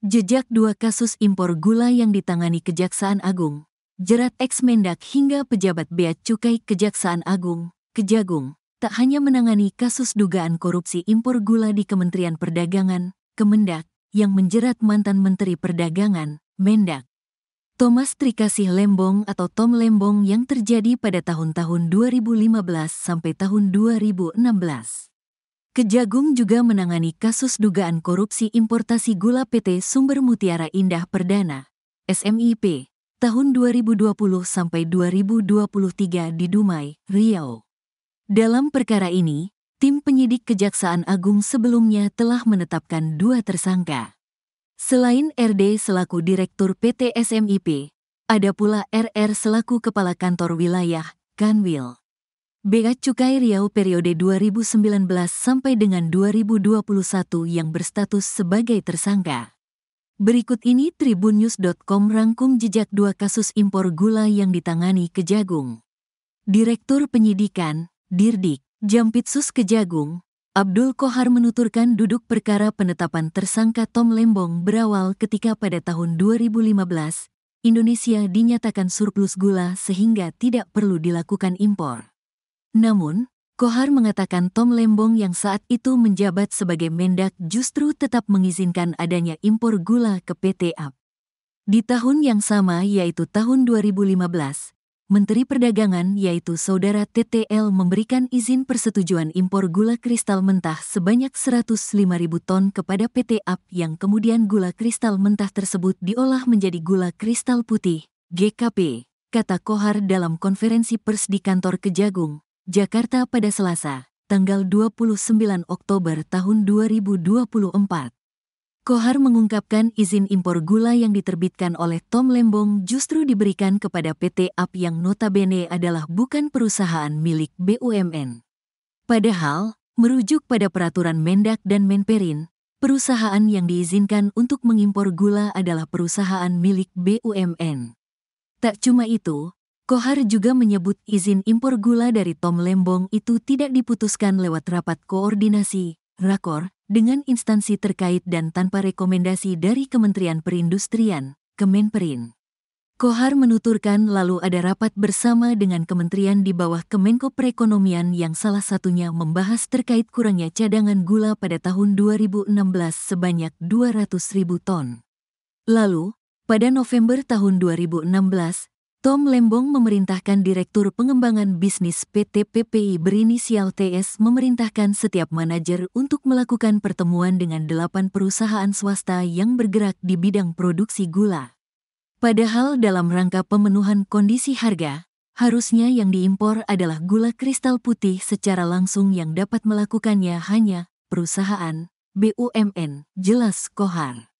Jejak 2 kasus impor gula yang ditangani Kejaksaan Agung, jerat ex-Mendak hingga pejabat Bea Cukai Kejaksaan Agung, Kejagung, tak hanya menangani kasus dugaan korupsi impor gula di Kementerian Perdagangan, Kemendak, yang menjerat mantan Menteri Perdagangan, Mendak, Thomas Trikasih Lembong atau Tom Lembong yang terjadi pada tahun-tahun 2015 sampai tahun 2016. Kejagung juga menangani kasus dugaan korupsi importasi gula PT Sumber Mutiara Indah Perdana, SMIP, tahun 2020 sampai 2023 di Dumai, Riau. Dalam perkara ini, tim penyidik Kejaksaan Agung sebelumnya telah menetapkan 2 tersangka. Selain RD selaku Direktur PT SMIP, ada pula RR selaku Kepala Kantor Wilayah, Kanwil, Bea Cukai Riau periode 2019 sampai dengan 2021 yang berstatus sebagai tersangka. Berikut ini tribunnews.com rangkum jejak 2 kasus impor gula yang ditangani Kejagung. Direktur Penyidikan, Dirdik, Jampitsus Kejagung, Abdul Qohar menuturkan duduk perkara penetapan tersangka Tom Lembong berawal ketika pada tahun 2015, Indonesia dinyatakan surplus gula sehingga tidak perlu dilakukan impor. Namun, Qohar mengatakan Tom Lembong yang saat itu menjabat sebagai Mendak justru tetap mengizinkan adanya impor gula ke PT AP. Di tahun yang sama yaitu tahun 2015, Menteri Perdagangan yaitu Saudara TTL memberikan izin persetujuan impor gula kristal mentah sebanyak 105.000 ton kepada PT AP yang kemudian gula kristal mentah tersebut diolah menjadi gula kristal putih, GKP, kata Qohar dalam konferensi pers di kantor Kejagung, Jakarta pada Selasa, tanggal 29 Oktober tahun 2024. Qohar mengungkapkan izin impor gula yang diterbitkan oleh Tom Lembong justru diberikan kepada PT AP yang notabene adalah bukan perusahaan milik BUMN. Padahal, merujuk pada peraturan Mendak dan Menperin, perusahaan yang diizinkan untuk mengimpor gula adalah perusahaan milik BUMN. Tak cuma itu, Qohar juga menyebut izin impor gula dari Tom Lembong itu tidak diputuskan lewat rapat koordinasi, rakor, dengan instansi terkait dan tanpa rekomendasi dari Kementerian Perindustrian, Kemenperin. Qohar menuturkan lalu ada rapat bersama dengan kementerian di bawah Kemenko Perekonomian yang salah satunya membahas terkait kurangnya cadangan gula pada tahun 2016 sebanyak 200.000 ton. Lalu, pada November tahun 2016, Tom Lembong memerintahkan Direktur Pengembangan Bisnis PT PPI berinisial TS memerintahkan setiap manajer untuk melakukan pertemuan dengan 8 perusahaan swasta yang bergerak di bidang produksi gula. Padahal dalam rangka pemenuhan kondisi harga, harusnya yang diimpor adalah gula kristal putih secara langsung yang dapat melakukannya hanya perusahaan BUMN, jelas Qohar.